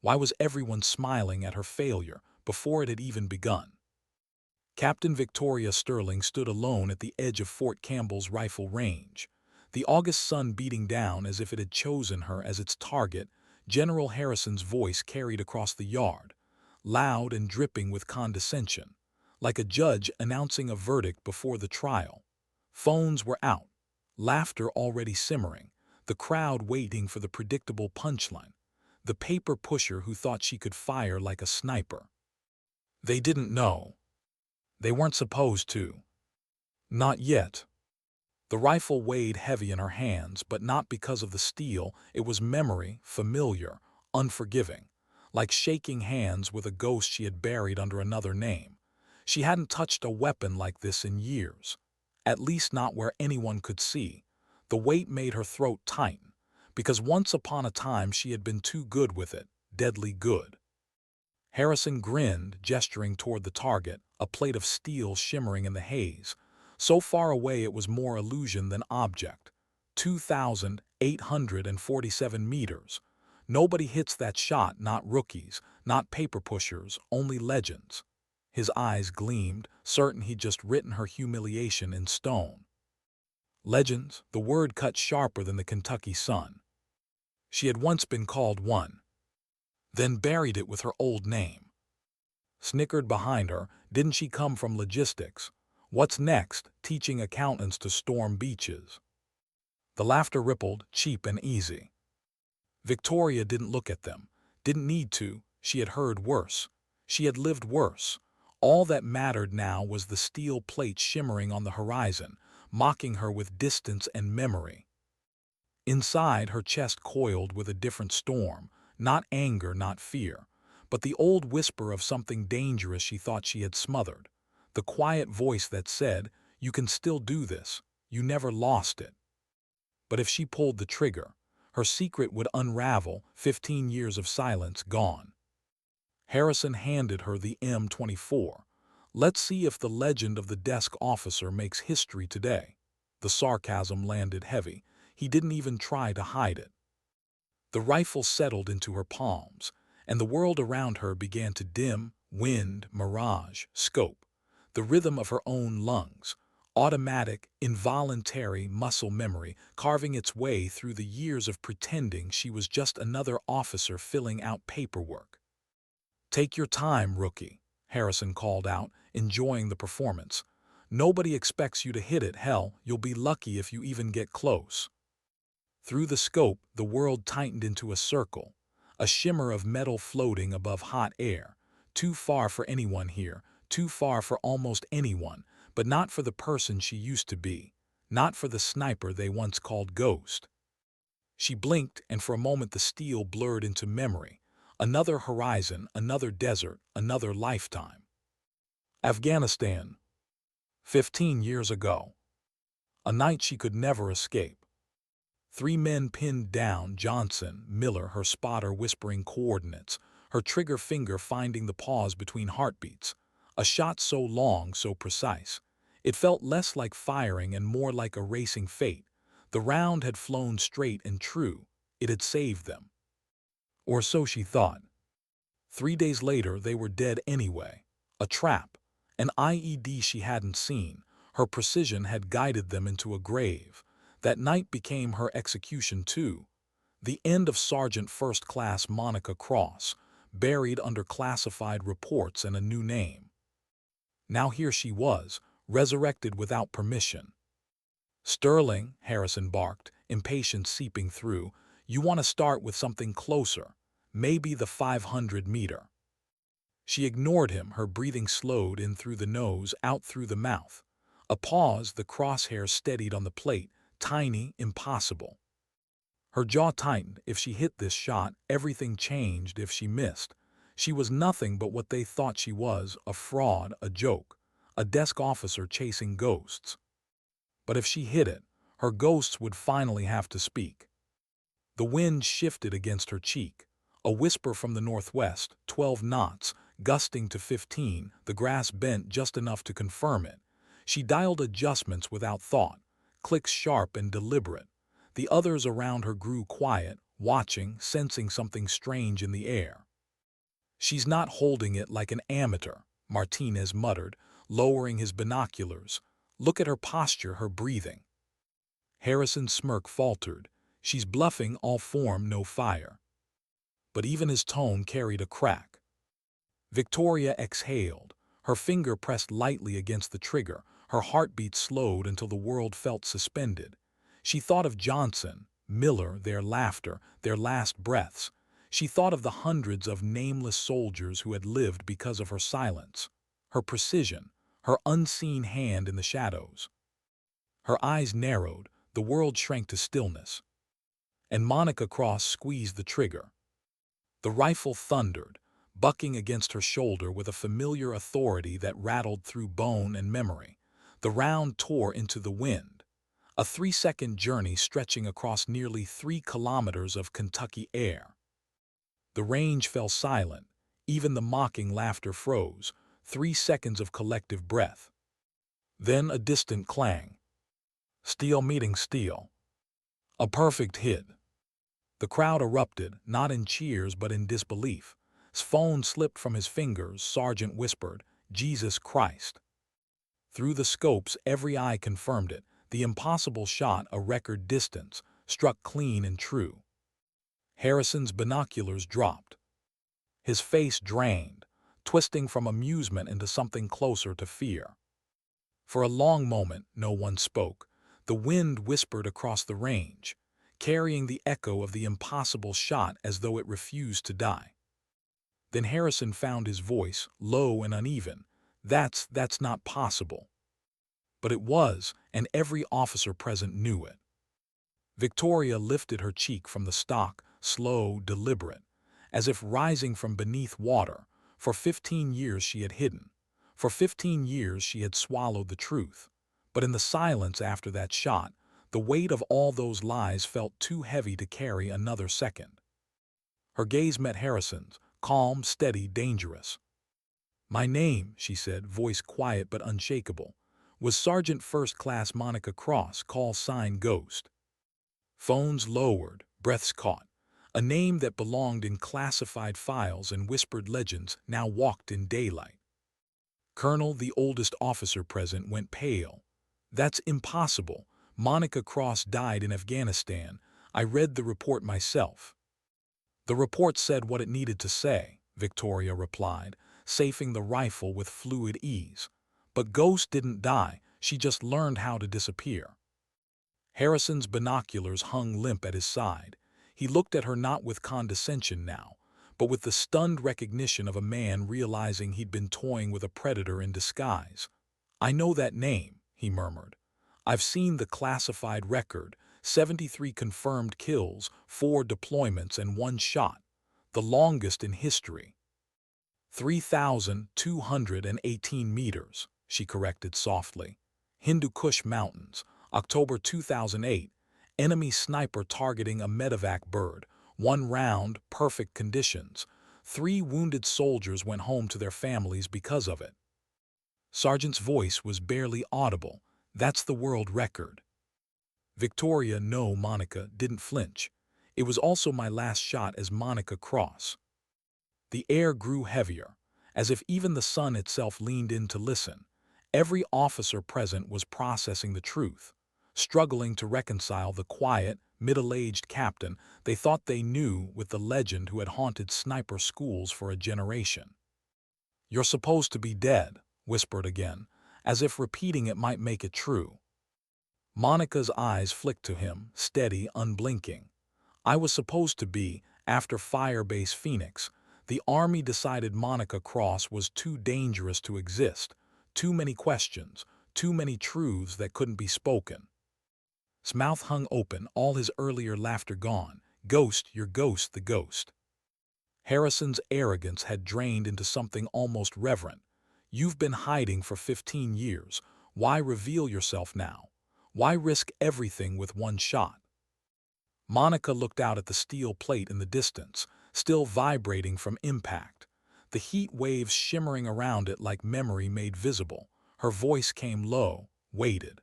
Why was everyone smiling at her failure before it had even begun? Captain Victoria Sterling stood alone at the edge of Fort Campbell's rifle range. The August sun beating down as if it had chosen her as its target. General Harrison's voice carried across the yard, loud and dripping with condescension, like a judge announcing a verdict before the trial. Phones were out, laughter already simmering, the crowd waiting for the predictable punchline, the paper pusher who thought she could fire like a sniper. They didn't know. They weren't supposed to. Not yet. The rifle weighed heavy in her hands, but not because of the steel. It was memory, familiar, unforgiving, like shaking hands with a ghost she had buried under another name. She hadn't touched a weapon like this in years, at least not where anyone could see. The weight made her throat tighten, because once upon a time she had been too good with it, deadly good. Harrison grinned, gesturing toward the target, a plate of steel shimmering in the haze. So far away it was more illusion than object. 2,847 meters. Nobody hits that shot, not rookies, not paper pushers, only legends. His eyes gleamed, certain he'd just written her humiliation in stone. Legends, the word cut sharper than the Kentucky sun. She had once been called one, then buried it with her old name. Snickered behind her, didn't she come from logistics? What's next, teaching accountants to storm beaches? The laughter rippled, cheap and easy. Victoria didn't look at them, didn't need to. She had heard worse. She had lived worse. All that mattered now was the steel plate shimmering on the horizon, mocking her with distance and memory. Inside, her chest coiled with a different storm, not anger, not fear, but the old whisper of something dangerous she thought she had smothered. The quiet voice that said, "You can still do this. You never lost it." But if she pulled the trigger, her secret would unravel, 15 years of silence gone. Harrison handed her the M24. Let's see if the legend of the desk officer makes history today. The sarcasm landed heavy. He didn't even try to hide it. The rifle settled into her palms, and the world around her began to dim, wind, mirage, scope. The rhythm of her own lungs, automatic, involuntary muscle memory carving its way through the years of pretending she was just another officer filling out paperwork. "Take your time, rookie," Harrison called out, enjoying the performance. "Nobody expects you to hit it. Hell, you'll be lucky if you even get close." Through the scope, the world tightened into a circle, a shimmer of metal floating above hot air. Too far for anyone here, too far for almost anyone, but not for the person she used to be, not for the sniper they once called Ghost. She blinked, and for a moment the steel blurred into memory. Another horizon, another desert, another lifetime. Afghanistan. 15 years ago. A night she could never escape. 3 men pinned down, Johnson, Miller, her spotter whispering coordinates, her trigger finger finding the pause between heartbeats. A shot so long, so precise. It felt less like firing and more like a racing fate. The round had flown straight and true. It had saved them. Or so she thought. 3 days later, they were dead anyway. A trap. An IED she hadn't seen. Her precision had guided them into a grave. That night became her execution too. The end of Sergeant First Class Monica Cross, buried under classified reports and a new name. Now here she was, resurrected without permission. "Sterling," Harrison barked, impatience seeping through, "you want to start with something closer, maybe the 500-meter." She ignored him, her breathing slowed in through the nose, out through the mouth. A pause, the crosshairs steadied on the plate, tiny, impossible. Her jaw tightened. If she hit this shot, everything changed. If she missed, she was nothing but what they thought she was, a fraud, a joke, a desk officer chasing ghosts. But if she hit it, her ghosts would finally have to speak. The wind shifted against her cheek. A whisper from the northwest, 12 knots, gusting to 15, the grass bent just enough to confirm it. She dialed adjustments without thought, clicks sharp and deliberate. The others around her grew quiet, watching, sensing something strange in the air. She's not holding it like an amateur, Martinez muttered, lowering his binoculars. Look at her posture, her breathing. Harrison's smirk faltered. She's bluffing, all form, no fire. But even his tone carried a crack. Victoria exhaled. Her finger pressed lightly against the trigger. Her heartbeat slowed until the world felt suspended. She thought of Johnson, Miller, their laughter, their last breaths. She thought of the hundreds of nameless soldiers who had lived because of her silence, her precision, her unseen hand in the shadows. Her eyes narrowed, the world shrank to stillness. And Monica Cross squeezed the trigger. The rifle thundered, bucking against her shoulder with a familiar authority that rattled through bone and memory. The round tore into the wind, a 3-second journey stretching across nearly 3 kilometers of Kentucky air. The range fell silent, even the mocking laughter froze, 3 seconds of collective breath. Then a distant clang. Steel meeting steel. A perfect hit. The crowd erupted, not in cheers but in disbelief. His phone slipped from his fingers. Sergeant whispered, "Jesus Christ." Through the scopes, every eye confirmed it. The impossible shot, a record distance, struck clean and true. Harrison's binoculars dropped. His face drained, twisting from amusement into something closer to fear. For a long moment, no one spoke. The wind whispered across the range, carrying the echo of the impossible shot as though it refused to die. Then Harrison found his voice, low and uneven. That's not possible." But it was, and every officer present knew it. Victoria lifted her cheek from the stock, slow, deliberate, as if rising from beneath water. For 15 years she had hidden. For 15 years she had swallowed the truth. But in the silence after that shot, the weight of all those lies felt too heavy to carry another second. Her gaze met Harrison's, calm, steady, dangerous. "My name," she said, voice quiet but unshakable, "was Sergeant First Class Monica Cross, call sign Ghost." Phones lowered, breaths caught. A name that belonged in classified files and whispered legends now walked in daylight. Colonel, the oldest officer present, went pale. "That's impossible. Monica Cross died in Afghanistan. I read the report myself." "The report said what it needed to say," Victoria replied, safing the rifle with fluid ease. "But Ghost didn't die, she just learned how to disappear." Harrison's binoculars hung limp at his side. He looked at her not with condescension now, but with the stunned recognition of a man realizing he'd been toying with a predator in disguise. "I know that name," he murmured. "I've seen the classified record, 73 confirmed kills, 4 deployments and 1 shot, the longest in history." 3,218 meters, she corrected softly. "Hindu Kush Mountains, October 2008, enemy sniper targeting a medevac bird, 1 round, perfect conditions. 3 wounded soldiers went home to their families because of it." Sergeant's voice was barely audible. "That's the world record." Victoria, no, Monica, didn't flinch. "It was also my last shot as Monica Cross." The air grew heavier, as if even the sun itself leaned in to listen. Every officer present was processing the truth, struggling to reconcile the quiet, middle-aged captain they thought they knew with the legend who had haunted sniper schools for a generation. "You're supposed to be dead," whispered again, as if repeating it might make it true. Monica's eyes flicked to him, steady, unblinking. "I was supposed to be, after Firebase Phoenix. The Army decided Monica Cross was too dangerous to exist. Too many questions, too many truths that couldn't be spoken." His mouth hung open, all his earlier laughter gone. "Ghost, your ghost, the ghost." Harrison's arrogance had drained into something almost reverent. "You've been hiding for 15 years. Why reveal yourself now? Why risk everything with 1 shot?" Monica looked out at the steel plate in the distance, still vibrating from impact, the heat waves shimmering around it like memory made visible. Her voice came low, weighted.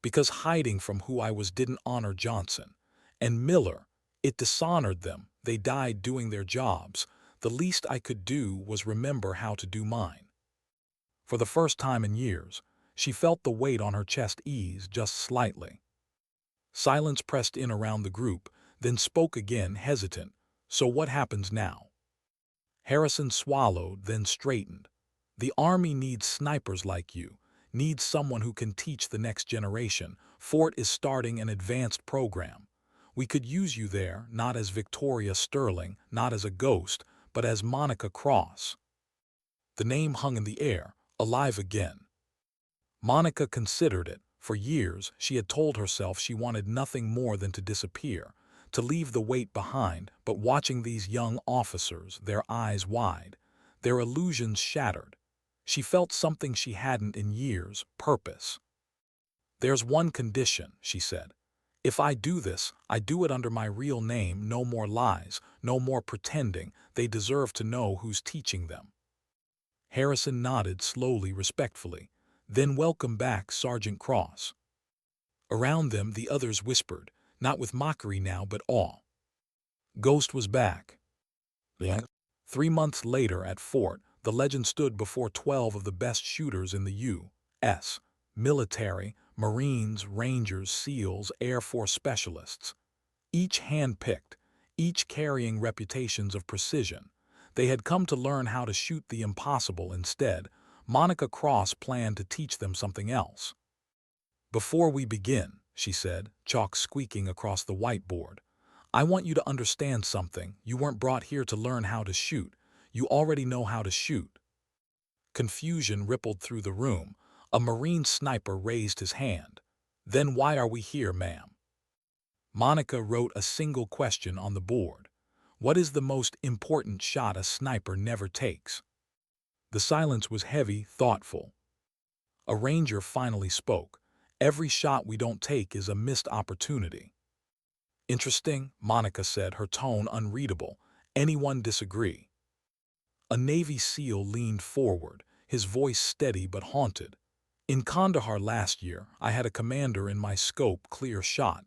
"Because hiding from who I was didn't honor Johnson and Miller. It dishonored them. They died doing their jobs. The least I could do was remember how to do mine. For the first time in years, she felt the weight on her chest ease just slightly. Silence pressed in around the group, then spoke again, hesitant. So what happens now? Harrison swallowed, then straightened. The Army needs snipers like you, needs someone who can teach the next generation. Fort is starting an advanced program. We could use you there, not as Victoria Sterling, not as a ghost, but as Monica Cross. The name hung in the air, alive again. Monica considered it. For years, she had told herself she wanted nothing more than to disappear, to leave the weight behind, but watching these young officers, their eyes wide, their illusions shattered, she felt something she hadn't in years: purpose. "There's one condition," she said. "If I do this, I do it under my real name. No more lies, no more pretending. They deserve to know who's teaching them." Harrison nodded slowly, respectfully. "Then welcome back, Sergeant Cross." Around them the others whispered, not with mockery now but awe. Ghost was back. Yeah. 3 months later at Fort, the legend stood before 12 of the best shooters in the U.S. military: Marines, Rangers, SEALs, Air Force specialists. Each hand-picked, each carrying reputations of precision. They had come to learn how to shoot the impossible. Instead, Monica Cross planned to teach them something else. "Before we begin," she said, chalk squeaking across the whiteboard, "I want you to understand something. You weren't brought here to learn how to shoot. You already know how to shoot." Confusion rippled through the room. A Marine sniper raised his hand. "Then why are we here, ma'am?" Monica wrote a single question on the board. "What is the most important shot a sniper never takes?" The silence was heavy, thoughtful. A ranger finally spoke. "Every shot we don't take is a missed opportunity." "Interesting," Monica said, her tone unreadable. "Anyone disagree?" A Navy SEAL leaned forward, his voice steady but haunted. "In Kandahar last year, I had a commander in my scope, clear shot.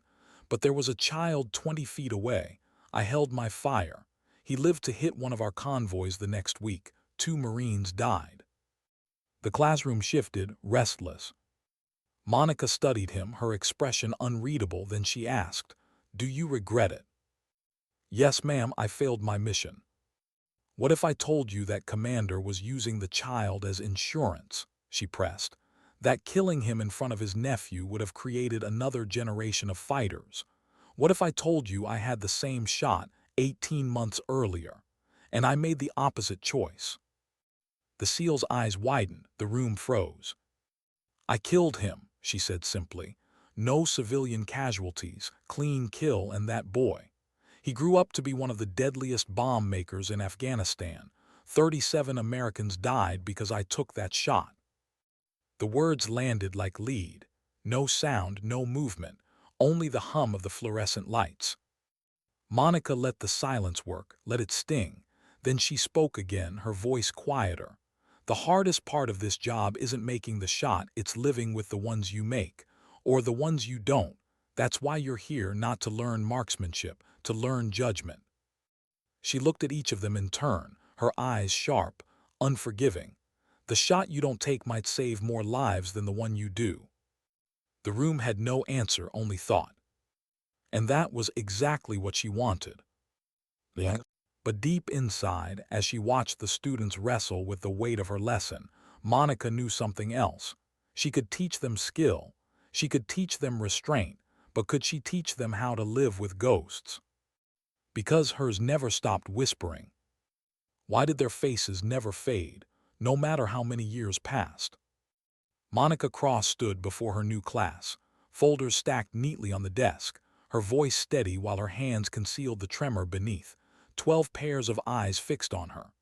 But there was a child 20 feet away. I held my fire. He lived to hit one of our convoys the next week. 2 Marines died." The classroom shifted, restless. Monica studied him, her expression unreadable. Then she asked, "Do you regret it?" "Yes, ma'am, I failed my mission." "What if I told you that commander was using the child as insurance?" she pressed. "That killing him in front of his nephew would have created another generation of fighters? What if I told you I had the same shot 18 months earlier, and I made the opposite choice?" The SEAL's eyes widened, the room froze. "I killed him," she said simply. "No civilian casualties, clean kill, and that boy. He grew up to be one of the deadliest bomb makers in Afghanistan. 37 Americans died because I took that shot." The words landed like lead. No sound, no movement, only the hum of the fluorescent lights. Monica let the silence work, let it sting. Then she spoke again, her voice quieter. "The hardest part of this job isn't making the shot, it's living with the ones you make, or the ones you don't. That's why you're here, not to learn marksmanship, to learn judgment." She looked at each of them in turn, her eyes sharp, unforgiving. "The shot you don't take might save more lives than the one you do." The room had no answer, only thought. And that was exactly what she wanted. Yeah. But deep inside, as she watched the students wrestle with the weight of her lesson, Monica knew something else. She could teach them skill. She could teach them restraint. But could she teach them how to live with ghosts? Because hers never stopped whispering. Why did their faces never fade, no matter how many years passed? Monica Cross stood before her new class, folders stacked neatly on the desk, her voice steady while her hands concealed the tremor beneath. 12 pairs of eyes fixed on her.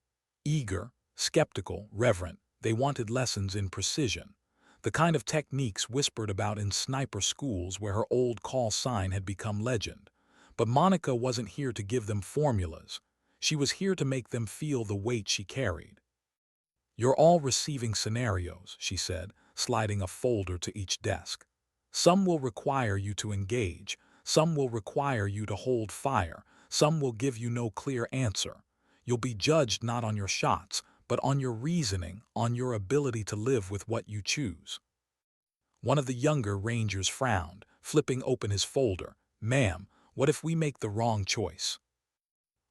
Eager, skeptical, reverent, they wanted lessons in precision. The kind of techniques whispered about in sniper schools where her old call sign had become legend. But Monica wasn't here to give them formulas. She was here to make them feel the weight she carried. "You're all receiving scenarios," she said, sliding a folder to each desk. "Some will require you to engage. Some will require you to hold fire. Some will give you no clear answer. You'll be judged not on your shots, but on your reasoning, on your ability to live with what you choose. One of the younger rangers frowned, flipping open his folder. "Ma'am, what if we make the wrong choice?"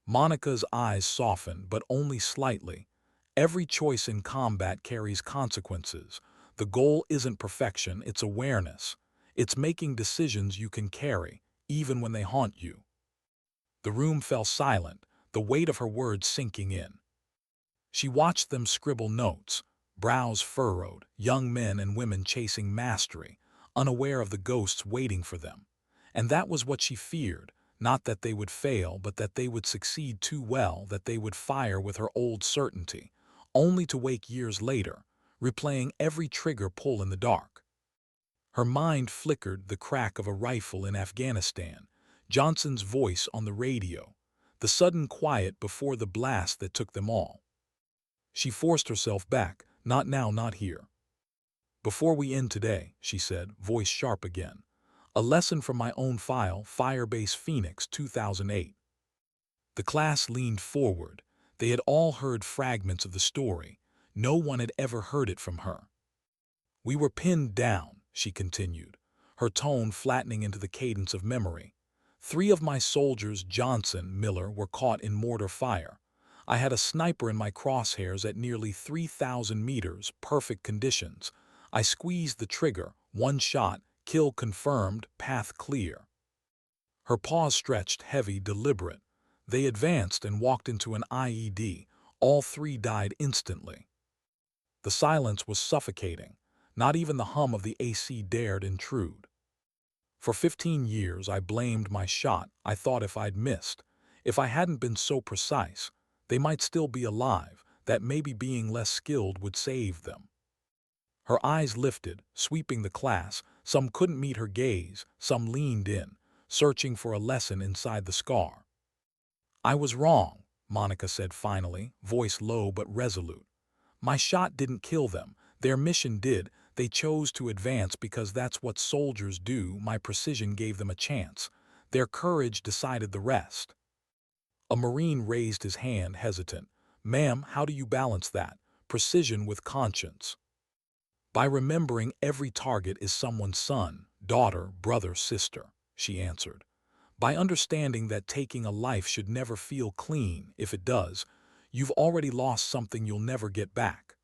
Monica's eyes softened, but only slightly. Every choice in combat carries consequences. The goal isn't perfection, it's awareness. It's making decisions you can carry, even when they haunt you. The room fell silent, the weight of her words sinking in. She watched them scribble notes, brows furrowed, young men and women chasing mastery, unaware of the ghosts waiting for them. And that was what she feared, not that they would fail, but that they would succeed too well, that they would fire with her old certainty, only to wake years later, replaying every trigger pull in the dark. Her mind flickered the crack of a rifle in Afghanistan, Johnson's voice on the radio, the sudden quiet before the blast that took them all. She forced herself back. "Not now, not here." "Before we end today," she said, voice sharp again. "A lesson from my own file, Firebase Phoenix 2008. The class leaned forward. They had all heard fragments of the story. No one had ever heard it from her. "We were pinned down," she continued, her tone flattening into the cadence of memory. "3 of my soldiers, Johnson, Miller, were caught in mortar fire. I had a sniper in my crosshairs at nearly 3,000 meters, perfect conditions. I squeezed the trigger, 1 shot, kill confirmed, path clear." Her pause stretched, heavy, deliberate. "They advanced and walked into an IED. All 3 died instantly." The silence was suffocating. Not even the hum of the AC dared intrude. "For 15 years I blamed my shot. I thought if I'd missed, if I hadn't been so precise, they might still be alive, that maybe being less skilled would save them." Her eyes lifted, sweeping the class. Some couldn't meet her gaze, some leaned in, searching for a lesson inside the scar. "I was wrong," Monica said finally, voice low but resolute. "My shot didn't kill them. Their mission did. They chose to advance because that's what soldiers do. My precision gave them a chance. Their courage decided the rest." A Marine raised his hand, hesitant. "Ma'am, how do you balance that? Precision with conscience?" "By remembering every target is someone's son, daughter, brother, sister," she answered. "By understanding that taking a life should never feel clean. If it does, you've already lost something you'll never get back."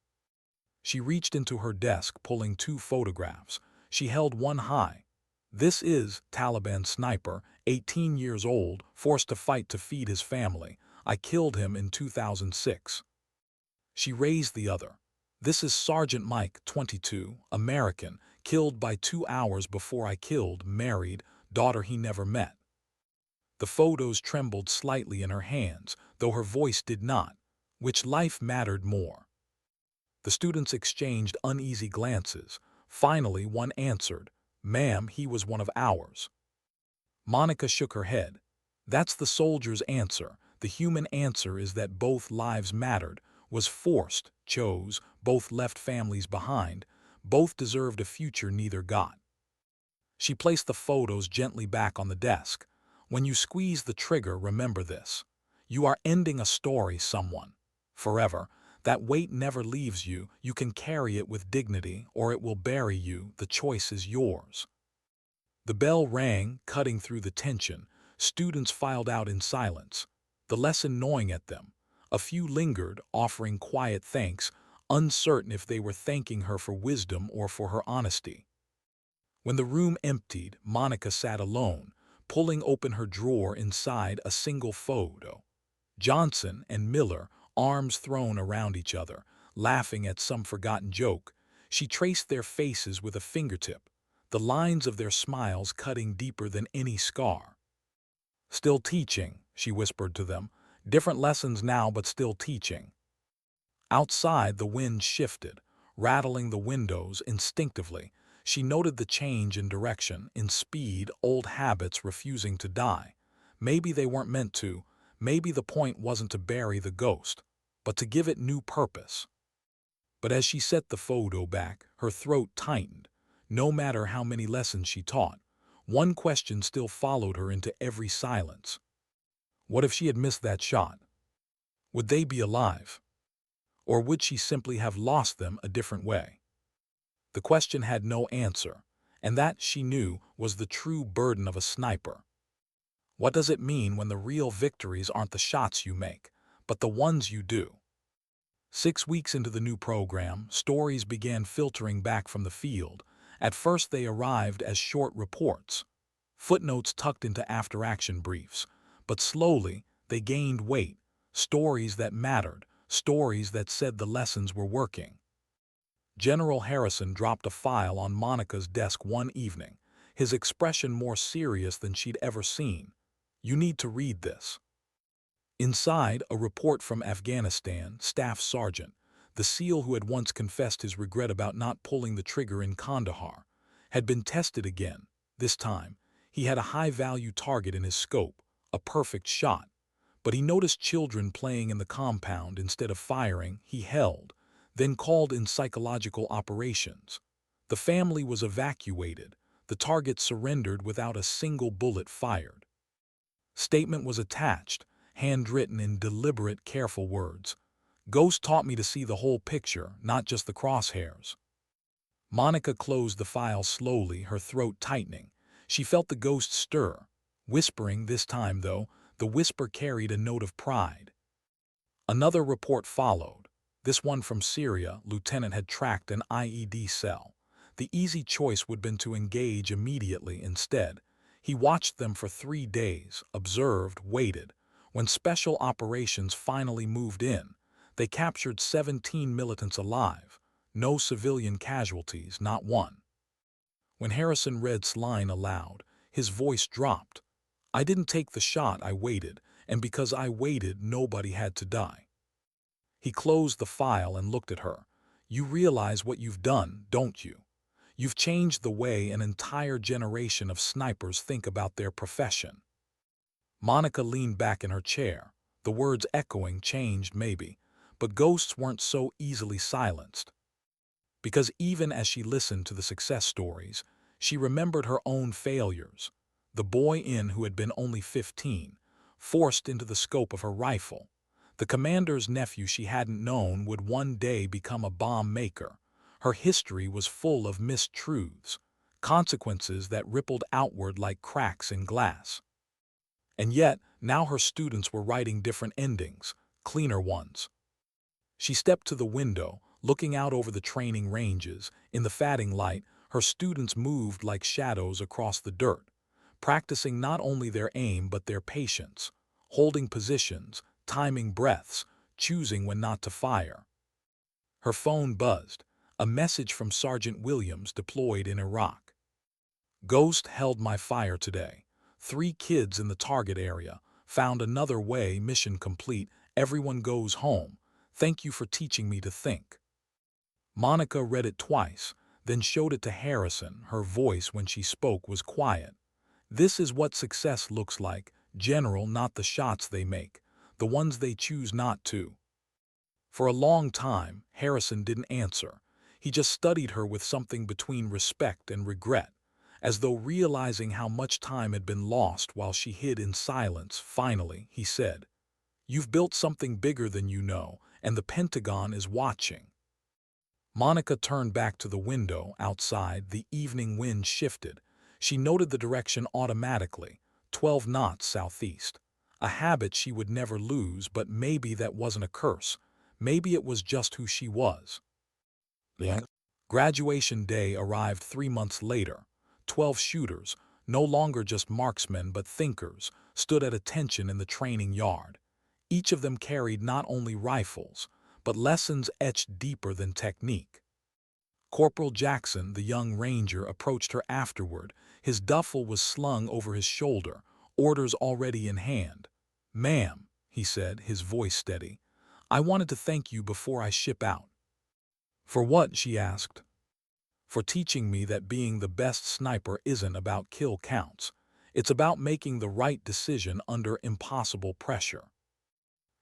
She reached into her desk, pulling 2 photographs. She held one high. "This is Taliban sniper, 18 years old, forced to fight to feed his family. I killed him in 2006. She raised the other. "This is Sergeant Mike, 22, American, killed by 2 hours before I killed, married, daughter he never met." The photos trembled slightly in her hands, though her voice did not. Which life mattered more? The students exchanged uneasy glances. Finally, one answered, "Ma'am, he was one of ours." Monica shook her head. "That's the soldier's answer. The human answer is that both lives mattered, was forced, chose, both left families behind, both deserved a future neither got." She placed the photos gently back on the desk. "When you squeeze the trigger, remember this. You are ending a story, someone. Forever. That weight never leaves you. You can carry it with dignity, or it will bury you. The choice is yours." The bell rang, cutting through the tension. Students filed out in silence, the lesson gnawing at them. A few lingered, offering quiet thanks, uncertain if they were thanking her for wisdom or for her honesty. When the room emptied, Monica sat alone, pulling open her drawer. Inside, a single photo. Johnson and Miller, arms thrown around each other, laughing at some forgotten joke. She traced their faces with a fingertip, the lines of their smiles cutting deeper than any scar. "Still teaching," she whispered to them. "Different lessons now, but still teaching." Outside, the wind shifted, rattling the windows. Instinctively, she noted the change in direction, in speed, old habits refusing to die. Maybe they weren't meant to. Maybe the point wasn't to bury the ghost, but to give it new purpose. But as she set the photo back, her throat tightened. No matter how many lessons she taught, one question still followed her into every silence. What if she had missed that shot? Would they be alive? Or would she simply have lost them a different way? The question had no answer, and that, she knew, was the true burden of a sniper. What does it mean when the real victories aren't the shots you make, but the ones you do? 6 weeks into the new program, stories began filtering back from the field. At first they arrived as short reports, footnotes tucked into after-action briefs, but slowly they gained weight, stories that mattered, stories that said the lessons were working. General Harrison dropped a file on Monica's desk one evening, his expression more serious than she'd ever seen. "You need to read this." Inside, a report from Afghanistan, Staff Sergeant, the SEAL who had once confessed his regret about not pulling the trigger in Kandahar, had been tested again. This time, he had a high-value target in his scope, a perfect shot. But he noticed children playing in the compound instead of firing. He held, then called in psychological operations. The family was evacuated. The target surrendered without a single bullet fired. Statement was attached, handwritten in deliberate, careful words. "Ghost taught me to see the whole picture, not just the crosshairs." Monica closed the file slowly, her throat tightening. She felt the ghost stir, whispering this time, though. The whisper carried a note of pride. Another report followed. This one from Syria. Lieutenant had tracked an IED cell. The easy choice would have been to engage immediately. Instead, he watched them for 3 days, observed, waited. When special operations finally moved in, they captured 17 militants alive. No civilian casualties, not one. When Harrison read's line aloud, his voice dropped. "I didn't take the shot, I waited, and because I waited, nobody had to die." He closed the file and looked at her. "You realize what you've done, don't you? You've changed the way an entire generation of snipers think about their profession." Monica leaned back in her chair, the words echoing. "Changed, maybe, but ghosts weren't so easily silenced." Because even as she listened to the success stories, she remembered her own failures. The boy who had been only 15, forced into the scope of her rifle. The commander's nephew she hadn't known would one day become a bomb maker. Her history was full of mistruths, consequences that rippled outward like cracks in glass. And yet, now her students were writing different endings, cleaner ones. She stepped to the window, looking out over the training ranges. In the fading light, her students moved like shadows across the dirt, practicing not only their aim but their patience, holding positions, timing breaths, choosing when not to fire. Her phone buzzed, a message from Sergeant Williams deployed in Iraq. "Ghost held my fire today. 3 kids in the target area. Found another way, mission complete. Everyone goes home. Thank you for teaching me to think." Monica read it twice, then showed it to Harrison. Her voice when she spoke was quiet. "This is what success looks like, General, not the shots they make, the ones they choose not to." For a long time, Harrison didn't answer. He just studied her with something between respect and regret, as though realizing how much time had been lost while she hid in silence. Finally, he said, "You've built something bigger than you know, and the Pentagon is watching." Monica turned back to the window. Outside, the evening wind shifted. She noted the direction automatically, 12 knots southeast. A habit she would never lose, but maybe that wasn't a curse. Maybe it was just who she was. Yeah. Graduation day arrived 3 months later. 12 shooters, no longer just marksmen but thinkers, stood at attention in the training yard. Each of them carried not only rifles, but lessons etched deeper than technique. Corporal Jackson, the young ranger, approached her afterward. His duffel was slung over his shoulder, orders already in hand. "Ma'am," he said, his voice steady, "I wanted to thank you before I ship out." "For what?" she asked. "For teaching me that being the best sniper isn't about kill counts. It's about making the right decision under impossible pressure."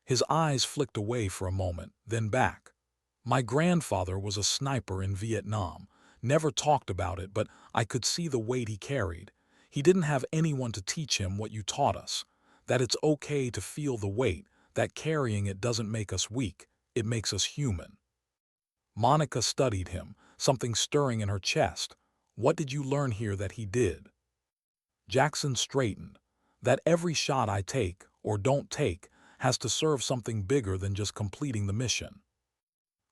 His eyes flicked away for a moment, then back. "My grandfather was a sniper in Vietnam. Never talked about it, but I could see the weight he carried. He didn't have anyone to teach him what you taught us. That it's okay to feel the weight, that carrying it doesn't make us weak, it makes us human. Monica studied him, something stirring in her chest. What did you learn here that he did? Jackson straightened. That every shot I take, or don't take, has to serve something bigger than just completing the mission.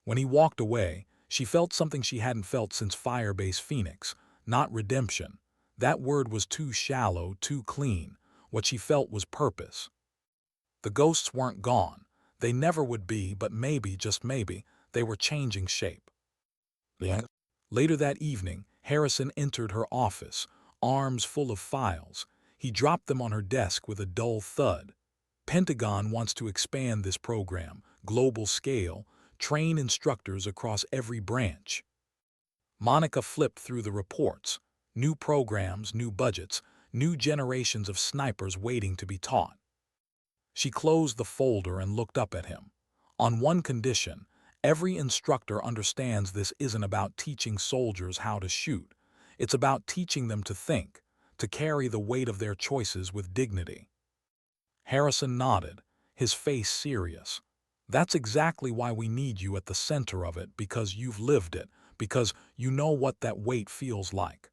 When he walked away, she felt something she hadn't felt since Firebase Phoenix, not redemption. That word was too shallow, too clean. What she felt was purpose. The ghosts weren't gone. They never would be, but maybe, just maybe, they were changing shape. Yeah. Later that evening, Harrison entered her office, arms full of files. He dropped them on her desk with a dull thud. Pentagon wants to expand this program, global scale, train instructors across every branch. Monica flipped through the reports. New programs, new budgets, new generations of snipers waiting to be taught. She closed the folder and looked up at him. On one condition, every instructor understands this isn't about teaching soldiers how to shoot. It's about teaching them to think, to carry the weight of their choices with dignity. Harrison nodded, his face serious. That's exactly why we need you at the center of it, because you've lived it, because you know what that weight feels like.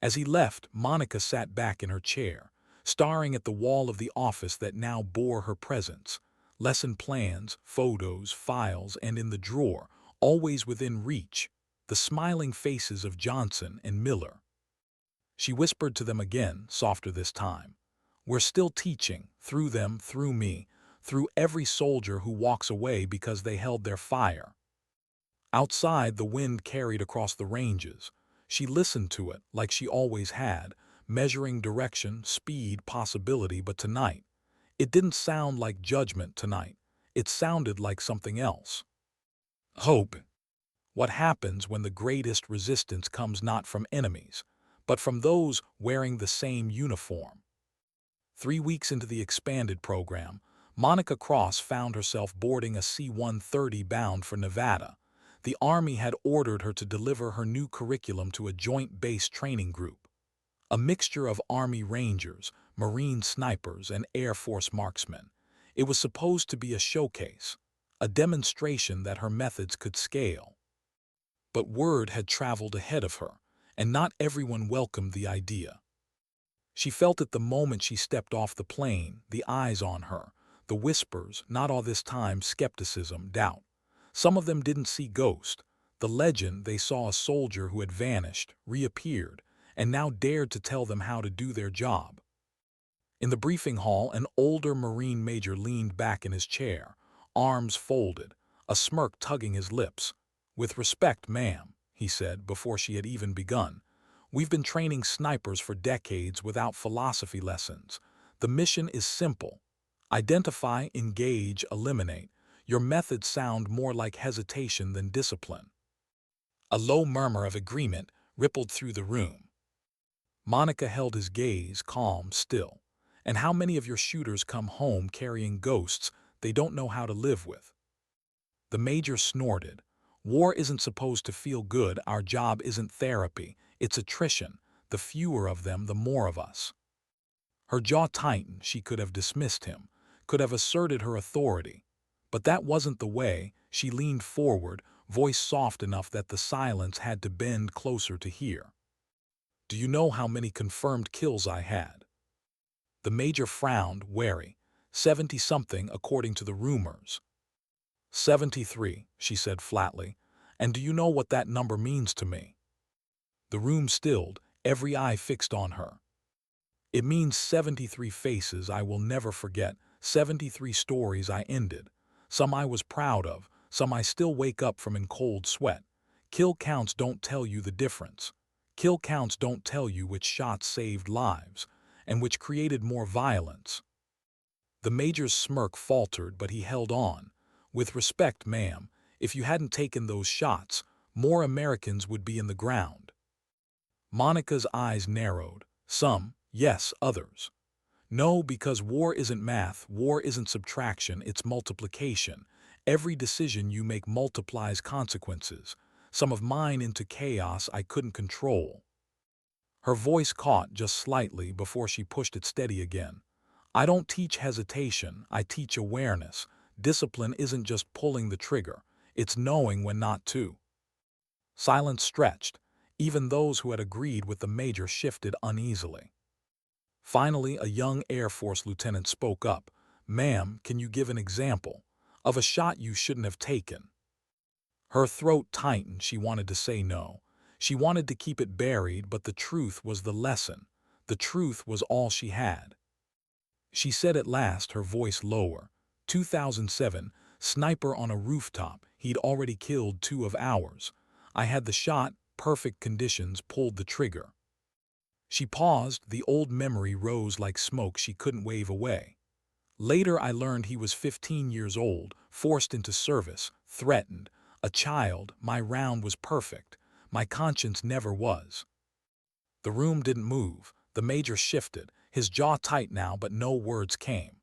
As he left, Monica sat back in her chair, staring at the wall of the office that now bore her presence. Lesson plans, photos, files, and in the drawer, always within reach, the smiling faces of Johnson and Miller. She whispered to them again, softer this time. We're still teaching, through them, through me, through every soldier who walks away because they held their fire. Outside, the wind carried across the ranges. She listened to it, like she always had, measuring direction, speed, possibility, but tonight, it didn't sound like judgment tonight. It sounded like something else. Hope. What happens when the greatest resistance comes not from enemies, but from those wearing the same uniform? 3 weeks into the expanded program, Monica Cross found herself boarding a C-130 bound for Nevada. The Army had ordered her to deliver her new curriculum to a joint base training group. A mixture of Army Rangers, Marine snipers, and Air Force marksmen. It was supposed to be a showcase, a demonstration that her methods could scale. But word had traveled ahead of her, and not everyone welcomed the idea. She felt it the moment she stepped off the plane, the eyes on her, the whispers, not all this time, skepticism, doubt. Some of them didn't see ghost. The legend, they saw a soldier who had vanished, reappeared, and now dared to tell them how to do their job. In the briefing hall, an older Marine major leaned back in his chair, arms folded, a smirk tugging his lips. With respect, ma'am, he said before she had even begun. We've been training snipers for decades without philosophy lessons. The mission is simple. Identify, engage, eliminate. Your methods sound more like hesitation than discipline. A low murmur of agreement rippled through the room. Monica held his gaze, calm, still. And how many of your shooters come home carrying ghosts they don't know how to live with? The major snorted. War isn't supposed to feel good. Our job isn't therapy. It's attrition. The fewer of them, the more of us. Her jaw tightened. She could have dismissed him, could have asserted her authority. But that wasn't the way. She leaned forward, voice soft enough that the silence had to bend closer to hear. Do you know how many confirmed kills I had? The major frowned, wary. 70-something according to the rumors. 73, she said flatly. And do you know what that number means to me? The room stilled, every eye fixed on her. It means 73 faces I will never forget, 73 stories I ended. Some I was proud of, some I still wake up from in cold sweat. Kill counts don't tell you the difference. Kill counts don't tell you which shots saved lives, and which created more violence. The major's smirk faltered, but he held on. With respect, ma'am, if you hadn't taken those shots, more Americans would be in the ground. Monica's eyes narrowed. Some, yes, others. No, because war isn't math, war isn't subtraction, it's multiplication. Every decision you make multiplies consequences. Some of mine into chaos I couldn't control. Her voice caught just slightly before she pushed it steady again. I don't teach hesitation, I teach awareness. Discipline isn't just pulling the trigger, it's knowing when not to. Silence stretched. Even those who had agreed with the major shifted uneasily. Finally, a young Air Force lieutenant spoke up. "Ma'am, can you give an example of a shot you shouldn't have taken?" Her throat tightened. She wanted to say no. She wanted to keep it buried, but the truth was the lesson. The truth was all she had. She said at last, her voice lower. 2007, sniper on a rooftop. He'd already killed 2 of ours. I had the shot, perfect conditions, pulled the trigger. She paused. The old memory rose like smoke she couldn't wave away. Later I learned he was 15 years old, forced into service, threatened. A child. My round was perfect. My conscience never was. The room didn't move. The major shifted, his jaw tight now, but no words came.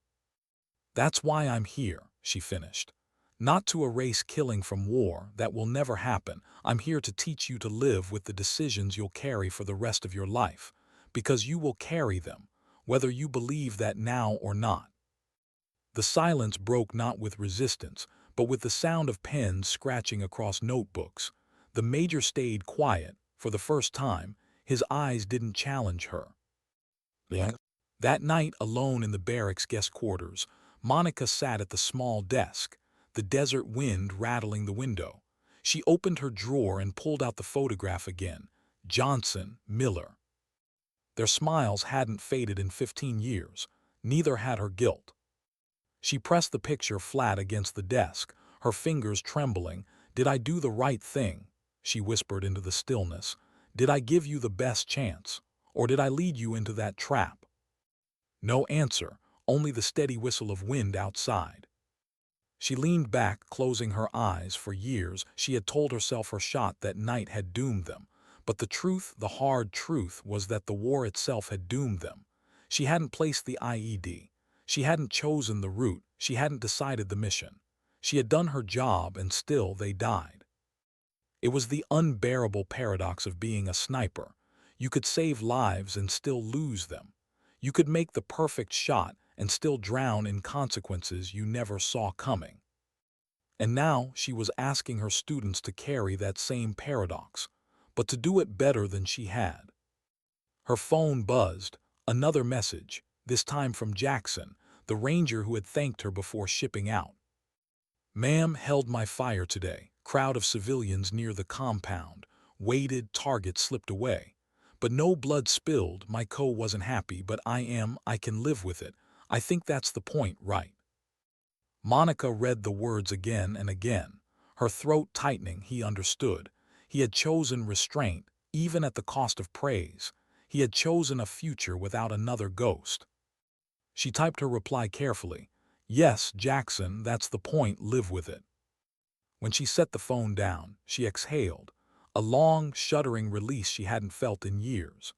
"That's why I'm here," she finished. "Not to erase killing from war, that will never happen. I'm here to teach you to live with the decisions you'll carry for the rest of your life. Because you will carry them, whether you believe that now or not." The silence broke not with resistance, but with the sound of pens scratching across notebooks. The major stayed quiet. For the first time, his eyes didn't challenge her. Yeah. That night, alone in the barracks guest quarters, Monica sat at the small desk, the desert wind rattling the window. She opened her drawer and pulled out the photograph again. Johnson, Miller. Their smiles hadn't faded in 15 years. Neither had her guilt. She pressed the picture flat against the desk, her fingers trembling. "Did I do the right thing?" she whispered into the stillness. "Did I give you the best chance? Or did I lead you into that trap?" No answer, only the steady whistle of wind outside. She leaned back, closing her eyes. For years, she had told herself her shot that night had doomed them. But the truth, the hard truth, was that the war itself had doomed them. She hadn't placed the IED. She hadn't chosen the route. She hadn't decided the mission. She had done her job, and still they died. It was the unbearable paradox of being a sniper. You could save lives and still lose them. You could make the perfect shot and still drown in consequences you never saw coming. And now she was asking her students to carry that same paradox, but to do it better than she had. Her phone buzzed. Another message, this time from Jackson, the ranger who had thanked her before shipping out. "Ma'am, held my fire today. Crowd of civilians near the compound. Waited, target slipped away. But no blood spilled. My co wasn't happy, but I can live with it. I think that's the point, right?" Monica read the words again and again. Her throat tightening. He understood. He had chosen restraint, even at the cost of praise. He had chosen a future without another ghost. She typed her reply carefully. "Yes, Jackson, that's the point, live with it." When she set the phone down, she exhaled, a long, shuddering release she hadn't felt in years.